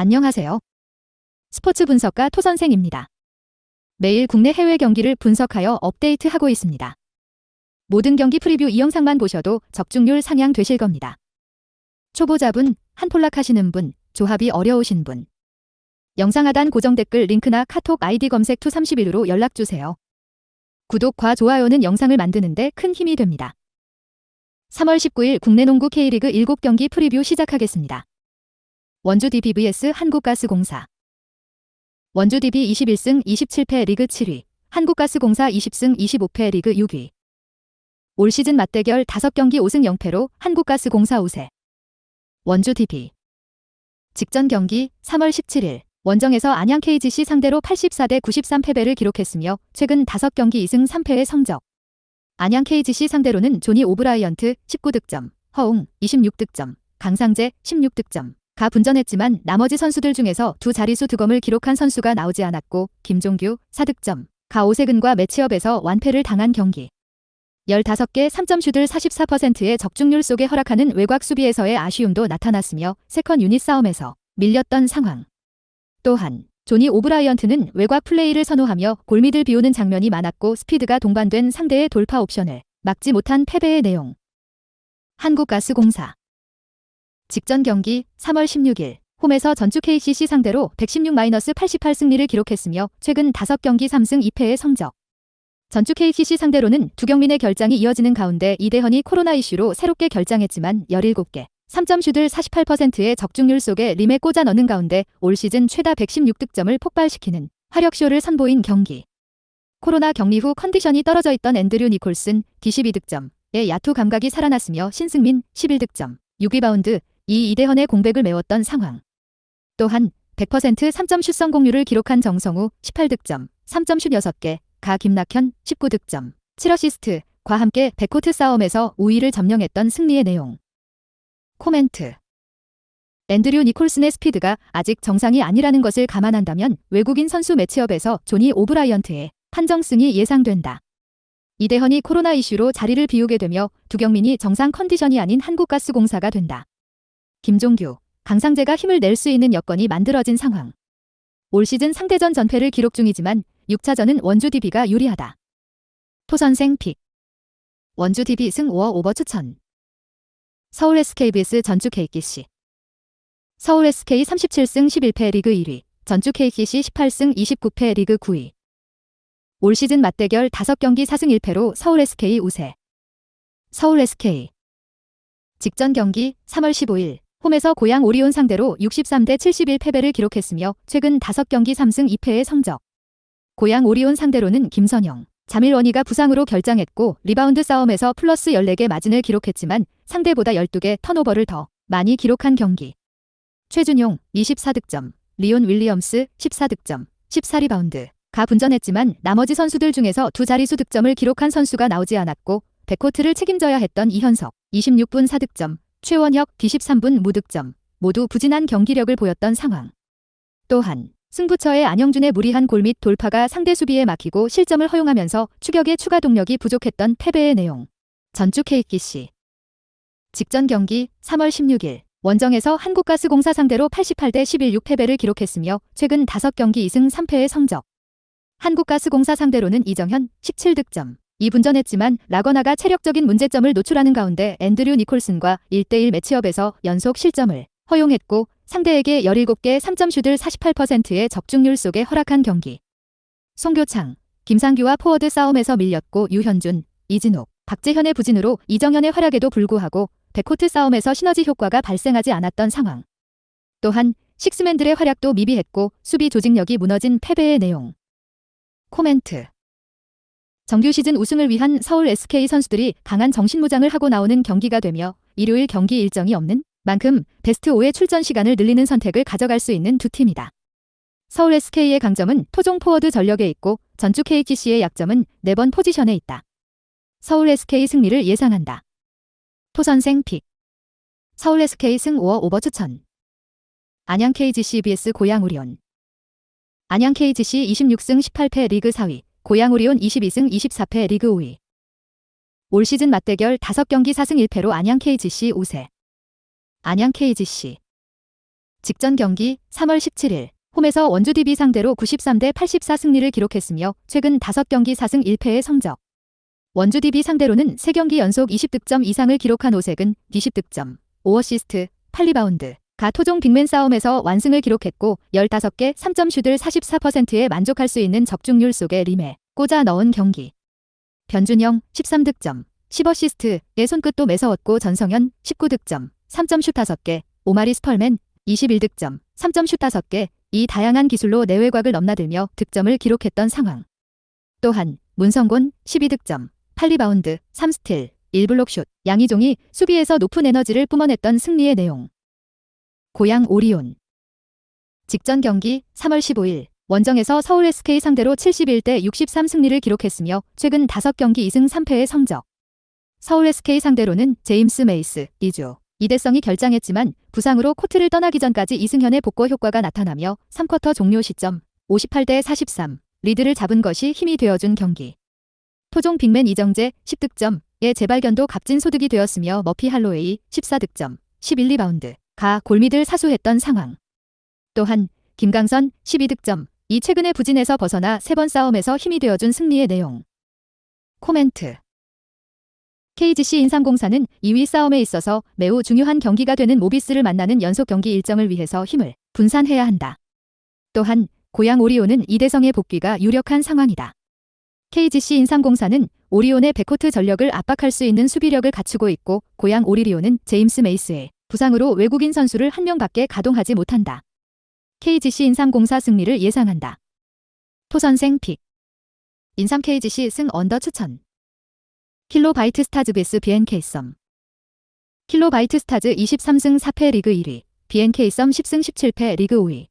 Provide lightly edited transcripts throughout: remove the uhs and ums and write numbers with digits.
안녕하세요. 스포츠 분석가 토선생입니다. 매일 국내 해외 경기를 분석하여 업데이트하고 있습니다. 모든 경기 프리뷰 이 영상만 보셔도 적중률 상향 되실 겁니다. 초보자분, 한폴락 하시는 분, 조합이 어려우신 분. 영상 하단 고정 댓글 링크나 카톡 아이디 검색 투31로 연락주세요. 구독과 좋아요는 영상을 만드는데 큰 힘이 됩니다. 3월 19일 국내 농구 K리그 7경기 프리뷰 시작하겠습니다. 원주 DB vs 한국가스공사. 원주 DB 21승 27패 리그 7위, 한국가스공사 20승 25패 리그 6위. 올 시즌 맞대결 5경기 5승 0패로 한국가스공사 우세. 원주 DB. 직전 경기 3월 17일 원정에서 안양 KGC 상대로 84대 93 패배를 기록했으며 최근 5경기 2승 3패의 성적. 안양 KGC 상대로는 조니 오브라이언트 19득점, 허웅 26득점, 강상재 16득점. 가 분전했지만 나머지 선수들 중에서 두 자릿수 득점을 기록한 선수가 나오지 않았고 김종규 4득점, 가 오세근과 매치업에서 완패를 당한 경기. 15개 3점 슛을 44%의 적중률 속에 허락하는 외곽 수비에서의 아쉬움도 나타났으며 세컨 유닛 싸움에서 밀렸던 상황. 또한 조니 오브라이언트는 외곽 플레이를 선호하며 골밑을 비우는 장면이 많았고 스피드가 동반된 상대의 돌파 옵션을 막지 못한 패배의 내용. 한국가스공사. 직전 경기 3월 16일 홈에서 전주 KCC 상대로 116-88 승리를 기록했으며 최근 5경기 3승 2패의 성적. 전주 KCC 상대로는 두경민의 결장이 이어지는 가운데 이대헌이 코로나 이슈로 새롭게 결장했지만 17개 3점 슛을 48%의 적중률 속에 림에 꽂아 넣는 가운데 올 시즌 최다 116득점을 폭발시키는 화력쇼를 선보인 경기. 코로나 격리 후 컨디션이 떨어져 있던 앤드류 니콜슨 22득점의 야투 감각이 살아났으며 신승민 11득점, 6리바운드, 이대헌의 공백을 메웠던 상황. 또한 100% 3점 슛 성공률을 기록한 정성우 18득점, 3점 슛 6개, 가 김낙현 19득점, 7어시스트과 함께 백코트 싸움에서 우위를 점령했던 승리의 내용. 코멘트. 앤드류 니콜슨의 스피드가 아직 정상이 아니라는 것을 감안한다면 외국인 선수 매치업에서 조니 오브라이언트의 판정승이 예상된다. 이대헌이 코로나 이슈로 자리를 비우게 되며 두경민이 정상 컨디션이 아닌 한국가스공사가 된다. 김종규, 강상재가 힘을 낼 수 있는 여건이 만들어진 상황. 올 시즌 상대전 전패를 기록 중이지만 6차전은 원주 DB가 유리하다. 토선생 픽. 원주 DB 승 5어 오버 추천. 서울 SK vs 전주 KGC. 서울 SK 37승 11패 리그 1위, 전주 KGC 18승 29패 리그 9위. 올 시즌 맞대결 5경기 4승 1패로 서울 SK 우세. 서울 SK. 직전 경기 3월 15일 홈에서 고양 오리온 상대로 63대 71 패배를 기록했으며 최근 5경기 3승 2패의 성적. 고양 오리온 상대로는 김선영, 자밀원이가 부상으로 결장했고 리바운드 싸움에서 플러스 14개 마진을 기록했지만 상대보다 12개 턴오버를 더 많이 기록한 경기. 최준용 24득점, 리온 윌리엄스 14득점, 14리바운드. 가 분전했지만 나머지 선수들 중에서 두 자릿수 득점을 기록한 선수가 나오지 않았고 백코트를 책임져야 했던 이현석 26분 4득점, 최원혁 23분 무득점, 모두 부진한 경기력을 보였던 상황. 또한 승부처의 안영준의 무리한 골 및 돌파가 상대 수비에 막히고 실점을 허용하면서 추격의 추가 동력이 부족했던 패배의 내용. 전주 KGC. 직전 경기 3월 16일 원정에서 한국가스공사 상대로 88대 11 6패배를 기록했으며 최근 5경기 2승 3패의 성적. 한국가스공사 상대로는 이정현 17득점. 2분전했지만 라거나가 체력적인 문제점을 노출하는 가운데 앤드류 니콜슨과 1대1 매치업에서 연속 실점을 허용했고 상대에게 17개 3점 슛을 48%의 적중률 속에 허락한 경기. 송교창, 김상규와 포워드 싸움에서 밀렸고 유현준, 이진욱, 박재현의 부진으로 이정현의 활약에도 불구하고 백코트 싸움에서 시너지 효과가 발생하지 않았던 상황. 또한 식스맨들의 활약도 미비했고 수비 조직력이 무너진 패배의 내용. 코멘트. 정규 시즌 우승을 위한 서울 SK 선수들이 강한 정신무장을 하고 나오는 경기가 되며 일요일 경기 일정이 없는 만큼 베스트 5의 출전 시간을 늘리는 선택을 가져갈 수 있는 두 팀이다. 서울 SK의 강점은 토종 포워드 전력에 있고 전주 KGC의 약점은 4번 포지션에 있다. 서울 SK 승리를 예상한다. 토선생 픽. 서울 SK 승 5어 오버 추천. 안양 KGC vs 고양 오리온. 안양 KGC 26승 18패 리그 4위, 고양 오리온 22승 24패 리그 5위. 올 시즌 맞대결 5경기 4승 1패로 안양 KGC 우세. 안양 KGC. 직전 경기 3월 17일 홈에서 원주 DB 상대로 93대 84 승리를 기록했으며 최근 5경기 4승 1패의 성적. 원주 DB 상대로는 3경기 연속 20득점 이상을 기록한 오색은 20득점, 5어시스트, 8리바운드, 가 토종 빅맨 싸움에서 완승을 기록했고 15개 3점 슛을 44%에 만족할 수 있는 적중률 속에 림에 꽂아 넣은 경기. 변준영 13득점, 10어시스트의 손끝도 매서웠고 전성현 19득점, 3점 슛 5개, 오마리 스펄맨 21득점, 3점 슛 5개, 이 다양한 기술로 내외곽을 넘나들며 득점을 기록했던 상황. 또한 문성곤 12득점, 8리바운드, 3스틸, 1블록슛, 양희종이 수비에서 높은 에너지를 뿜어냈던 승리의 내용. 고양 오리온. 직전 경기 3월 15일 원정에서 서울 SK 상대로 71대 63 승리를 기록했으며 최근 5경기 2승 3패의 성적. 서울 SK 상대로는 제임스 메이스, 이주, 이대성이 결장했지만 부상으로 코트를 떠나기 전까지 이승현의 복구 효과가 나타나며 3쿼터 종료 시점 58대 43 리드를 잡은 것이 힘이 되어준 경기. 토종 빅맨 이정재 10득점의 재발견도 값진 소득이 되었으며 머피 할로웨이 14득점, 11리바운드, 가 골밑을 사수했던 상황. 또한 김강선 12득점, 이 최근의 부진에서 벗어나 3번 싸움에서 힘이 되어준 승리의 내용. 코멘트. KGC 인삼공사는 2위 싸움에 있어서 매우 중요한 경기가 되는 모비스를 만나는 연속 경기 일정을 위해서 힘을 분산해야 한다. 또한 고양 오리온은 이대성의 복귀가 유력한 상황이다. KGC 인삼공사는 오리온의 백코트 전력을 압박할 수 있는 수비력을 갖추고 있고 고양 오리온은 제임스 메이스의 부상으로 외국인 선수를 한 명밖에 가동하지 못한다. KGC 인삼공사 승리를 예상한다. 토선생 픽. 인삼 KGC 승 언더 추천. 킬로바이트 스타즈 vs BNK 썸. 킬로바이트 스타즈 23승 4패 리그 1위, BNK 썸 10승 17패 리그 5위.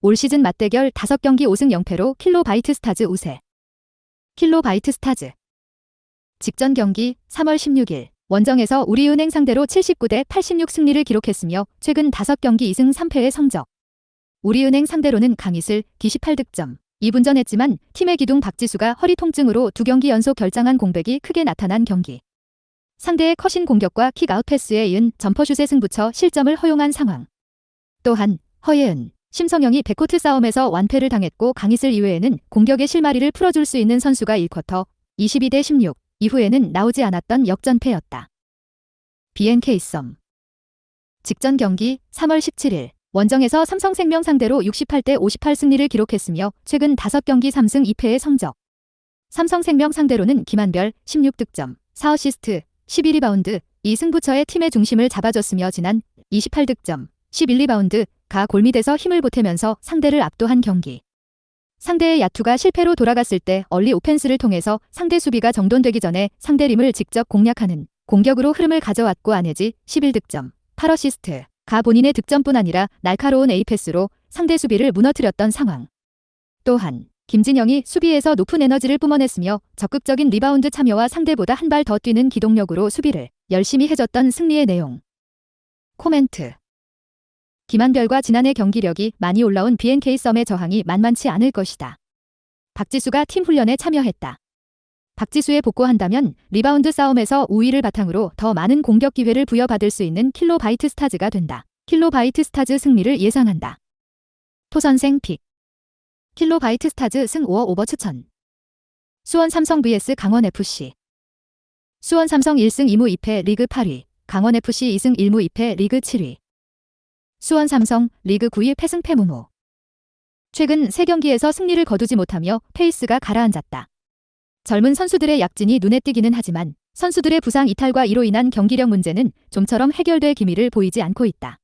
올 시즌 맞대결 5경기 5승 0패로 킬로바이트 스타즈 우세. 킬로바이트 스타즈. 직전 경기 3월 16일 원정에서 우리은행 상대로 79대 86 승리를 기록했으며 최근 5경기 2승 3패의 성적. 우리은행 상대로는 강희슬 28득점, 2분전했지만 팀의 기둥 박지수가 허리 통증으로 2경기 연속 결장한 공백이 크게 나타난 경기. 상대의 컷인 공격과 킥아웃 패스에 이은 점퍼슛에 승부처 실점을 허용한 상황. 또한 허예은, 심성영이 백코트 싸움에서 완패를 당했고 강희슬 이외에는 공격의 실마리를 풀어줄 수 있는 선수가 1쿼터 22대 16 이후에는 나오지 않았던 역전패였다. BNK 썸. 직전 경기 3월 17일 원정에서 삼성생명 상대로 68대 58 승리를 기록했으며 최근 5경기 3승 2패의 성적. 삼성생명 상대로는 김한별 16득점, 4어시스트, 11리바운드, 이 승부처의 팀의 중심을 잡아줬으며 지난 28득점, 11리바운드, 가 골밑에서 힘을 보태면서 상대를 압도한 경기. 상대의 야투가 실패로 돌아갔을 때 얼리 오펜스를 통해서 상대 수비가 정돈되기 전에 상대 림을 직접 공략하는 공격으로 흐름을 가져왔고 안혜지 11득점, 8어시스트, 가 본인의 득점뿐 아니라 날카로운 A패스로 상대 수비를 무너뜨렸던 상황. 또한 김진영이 수비에서 높은 에너지를 뿜어냈으며 적극적인 리바운드 참여와 상대보다 한 발 더 뛰는 기동력으로 수비를 열심히 해줬던 승리의 내용. 코멘트. 김한별과 지난해 경기력이 많이 올라온 BNK 썸의 저항이 만만치 않을 것이다. 박지수가 팀 훈련에 참여했다. 박지수에 복구한다면 리바운드 싸움에서 우위를 바탕으로 더 많은 공격 기회를 부여받을 수 있는 킬로바이트 스타즈가 된다. 킬로바이트 스타즈 승리를 예상한다. 토선생 픽. 킬로바이트 스타즈 승 5어 오버 추천. 수원 삼성 vs 강원 FC. 수원 삼성 1승 2무 2패 리그 8위, 강원 FC 2승 1무 2패 리그 7위. 수원 삼성 리그 9위 패승 패무무. 최근 3경기에서 승리를 거두지 못하며 페이스가 가라앉았다. 젊은 선수들의 약진이 눈에 띄기는 하지만 선수들의 부상 이탈과 이로 인한 경기력 문제는 좀처럼 해결될 기미를 보이지 않고 있다.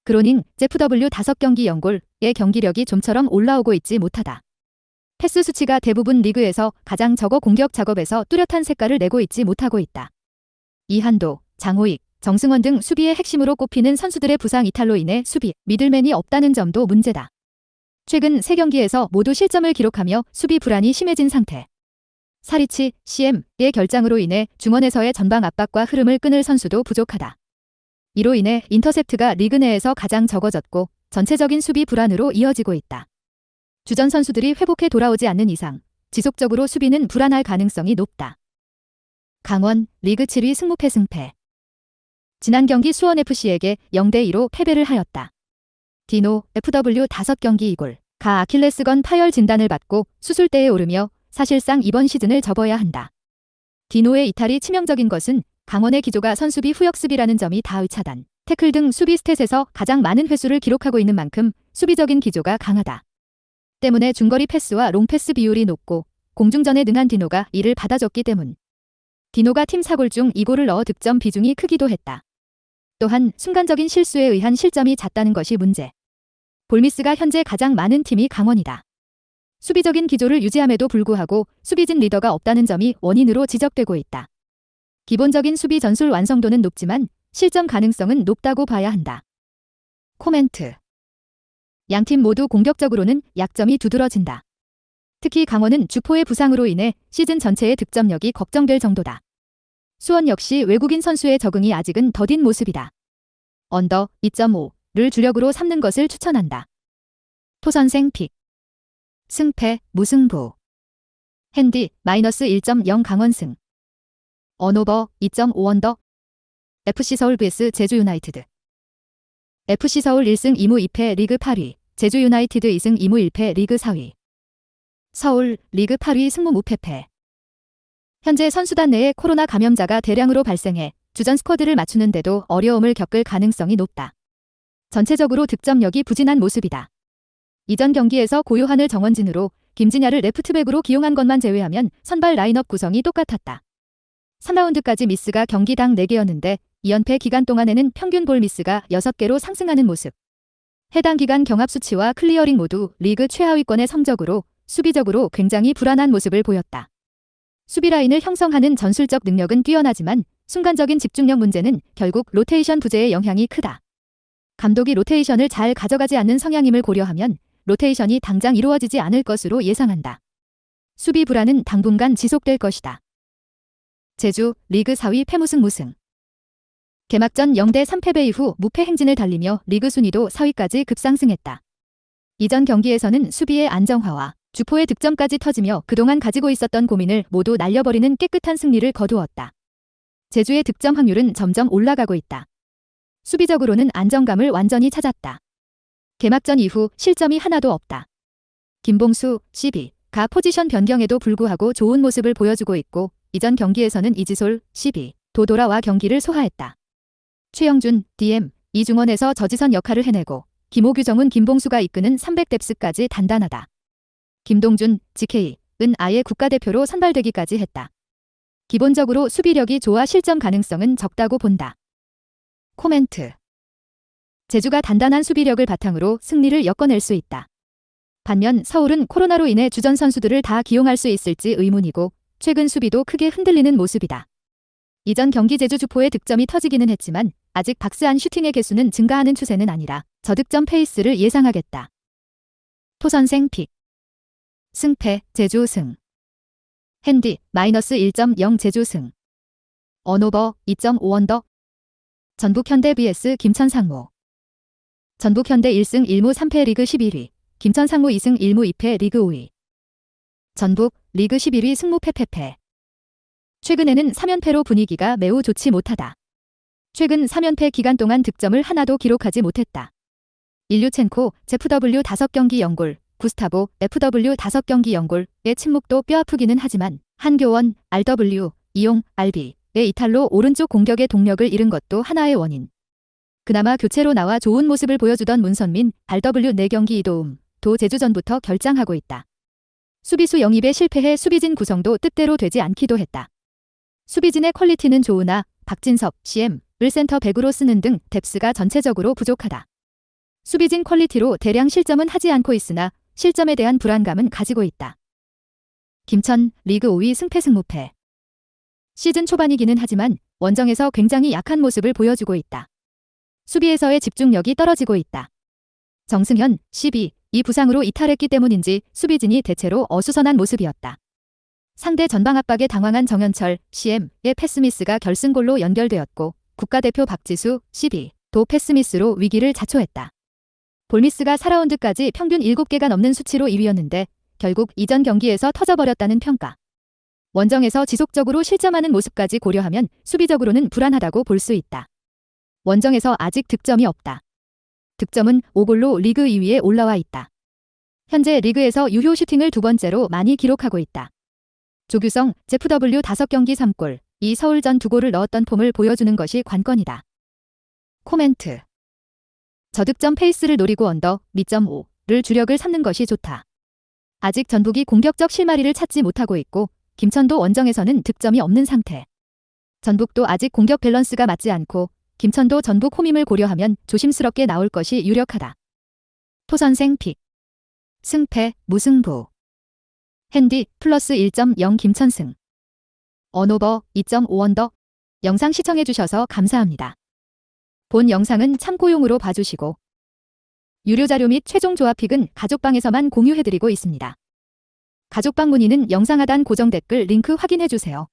그로닝 제프W 5경기 연골의 경기력이 좀처럼 올라오고 있지 못하다. 패스 수치가 대부분 리그에서 가장 적어 공격 작업에서 뚜렷한 색깔을 내고 있지 못하고 있다. 이한도, 장호익, 정승원 등 수비의 핵심으로 꼽히는 선수들의 부상 이탈로 인해 수비, 미들맨이 없다는 점도 문제다. 최근 3경기에서 모두 실점을 기록하며 수비 불안이 심해진 상태. 사리치, CM의 결장으로 인해 중원에서의 전방 압박과 흐름을 끊을 선수도 부족하다. 이로 인해 인터셉트가 리그 내에서 가장 적어졌고 전체적인 수비 불안으로 이어지고 있다. 주전 선수들이 회복해 돌아오지 않는 이상 지속적으로 수비는 불안할 가능성이 높다. 강원, 리그 7위 승무패 승패. 지난 경기 수원FC에게 0대2로 패배를 하였다. 디노, FW 5경기 이골. 가 아킬레스건 파열 진단을 받고 수술대에 오르며 사실상 이번 시즌을 접어야 한다. 디노의 이탈이 치명적인 것은 강원의 기조가 선수비 후역습이라는 점이 다의 차단, 태클 등 수비 스탯에서 가장 많은 횟수를 기록하고 있는 만큼 수비적인 기조가 강하다. 때문에 중거리 패스와 롱패스 비율이 높고 공중전에 능한 디노가 이를 받아줬기 때문. 디노가 팀 4골 중 2골을 넣어 득점 비중이 크기도 했다. 또한 순간적인 실수에 의한 실점이 잦다는 것이 문제. 볼미스가 현재 가장 많은 팀이 강원이다. 수비적인 기조를 유지함에도 불구하고 수비진 리더가 없다는 점이 원인으로 지적되고 있다. 기본적인 수비 전술 완성도는 높지만 실점 가능성은 높다고 봐야 한다. 코멘트. 양팀 모두 공격적으로는 약점이 두드러진다. 특히 강원은 주포의 부상으로 인해 시즌 전체의 득점력이 걱정될 정도다. 수원 역시 외국인 선수의 적응이 아직은 더딘 모습이다. 언더 2.5를 주력으로 삼는 것을 추천한다. 토선생 픽. 승패 무승부. 핸디 -1.0 강원승. 언오버 2.5 언더. FC 서울 vs 제주 유나이티드. FC 서울 1승 2무 2패 리그 8위, 제주 유나이티드 2승 2무 1패 리그 4위. 서울 리그 8위 승무 무패패. 현재 선수단 내에 코로나 감염자가 대량으로 발생해 주전 스쿼드를 맞추는데도 어려움을 겪을 가능성이 높다. 전체적으로 득점력이 부진한 모습이다. 이전 경기에서 고요한을 정원진으로 김진야를 레프트백으로 기용한 것만 제외하면 선발 라인업 구성이 똑같았다. 3라운드까지 미스가 경기당 4개였는데 2연패 기간 동안에는 평균 볼 미스가 6개로 상승하는 모습. 해당 기간 경합 수치와 클리어링 모두 리그 최하위권의 성적으로 수비적으로 굉장히 불안한 모습을 보였다. 수비 라인을 형성하는 전술적 능력은 뛰어나지만 순간적인 집중력 문제는 결국 로테이션 부재의 영향이 크다. 감독이 로테이션을 잘 가져가지 않는 성향임을 고려하면 로테이션이 당장 이루어지지 않을 것으로 예상한다. 수비 불안은 당분간 지속될 것이다. 제주 리그 4위 패무승 무승. 개막전 0대 3패배 이후 무패 행진을 달리며 리그 순위도 4위까지 급상승했다. 이전 경기에서는 수비의 안정화와 주포의 득점까지 터지며 그동안 가지고 있었던 고민을 모두 날려버리는 깨끗한 승리를 거두었다. 제주의 득점 확률은 점점 올라가고 있다. 수비적으로는 안정감을 완전히 찾았다. 개막전 이후 실점이 하나도 없다. 김봉수, 12가 포지션 변경에도 불구하고 좋은 모습을 보여주고 있고 이전 경기에서는 이지솔, 12도 돌아와 경기를 소화했다. 최영준, DM, 이중원에서 저지선 역할을 해내고 김호규,정훈, 김봉수가 이끄는 300뎁스까지 단단하다. 김동준, GK은 아예 국가대표로 선발되기까지 했다. 기본적으로 수비력이 좋아 실점 가능성은 적다고 본다. 코멘트. 제주가 단단한 수비력을 바탕으로 승리를 엮어낼 수 있다. 반면 서울은 코로나로 인해 주전 선수들을 다 기용할 수 있을지 의문이고 최근 수비도 크게 흔들리는 모습이다. 이전 경기 제주 주포의 득점이 터지기는 했지만 아직 박스안 슈팅의 개수는 증가하는 추세는 아니라 저득점 페이스를 예상하겠다. 토선생 픽. 승패 제주 승. 핸디 -1.0 제주 승. 언오버 2.5 언더. 전북현대 vs 김천상무. 전북현대 1승 1무 3패 리그 11위, 김천상무 2승 1무 2패 리그 5위. 전북 리그 11위 승무 패패패. 최근에는 3연패로 분위기가 매우 좋지 못하다. 최근 3연패 기간 동안 득점을 하나도 기록하지 못했다. 일류첸코, 제프W 5경기 0골, 구스타보, FW 5경기 0골의 침묵도 뼈아프기는 하지만 한교원, RW, 이용, RB의 이탈로 오른쪽 공격의 동력을 잃은 것도 하나의 원인. 그나마 교체로 나와 좋은 모습을 보여주던 문선민, RW 4경기 이도움, 도 제주전부터 결장하고 있다. 수비수 영입에 실패해 수비진 구성도 뜻대로 되지 않기도 했다. 수비진의 퀄리티는 좋으나 박진섭, CM을 센터 백으로 쓰는 등 뎁스가 전체적으로 부족하다. 수비진 퀄리티로 대량 실점은 하지 않고 있으나 실점에 대한 불안감은 가지고 있다. 김천 리그 5위 승패승무패. 시즌 초반이기는 하지만 원정에서 굉장히 약한 모습을 보여주고 있다. 수비에서의 집중력이 떨어지고 있다. 정승현, 12이 부상으로 이탈했기 때문인지 수비진이 대체로 어수선한 모습이었다. 상대 전방 압박에 당황한 정현철, CM의 패스미스가 결승골로 연결되었고 국가대표 박지수, 12도 패스미스로 위기를 자초했다. 볼미스가 4라운드까지 평균 7개가 넘는 수치로 2위였는데 결국 이전 경기에서 터져버렸다는 평가. 원정에서 지속적으로 실점하는 모습까지 고려하면 수비적으로는 불안하다고 볼 수 있다. 원정에서 아직 득점이 없다. 득점은 5골로 리그 2위에 올라와 있다. 현재 리그에서 유효 슈팅을 두 번째로 많이 기록하고 있다. 조규성, JW 5경기 3골, 이 서울전 2골을 넣었던 폼을 보여주는 것이 관건이다. 코멘트. 저득점 페이스를 노리고 언더, 미점 5를 주력을 삼는 것이 좋다. 아직 전북이 공격적 실마리를 찾지 못하고 있고 김천도 원정에서는 득점이 없는 상태. 전북도 아직 공격 밸런스가 맞지 않고 김천도 전북 홈임을 고려하면 조심스럽게 나올 것이 유력하다. 토선생 픽. 승패, 무승부. 핸디, 플러스 1.0 김천승. 언오버, 2.5 언더. 영상 시청해주셔서 감사합니다. 본 영상은 참고용으로 봐주시고 유료 자료 및 최종 조합 픽은 가족방에서만 공유해드리고 있습니다. 가족방 문의는 영상 하단 고정 댓글 링크 확인해주세요.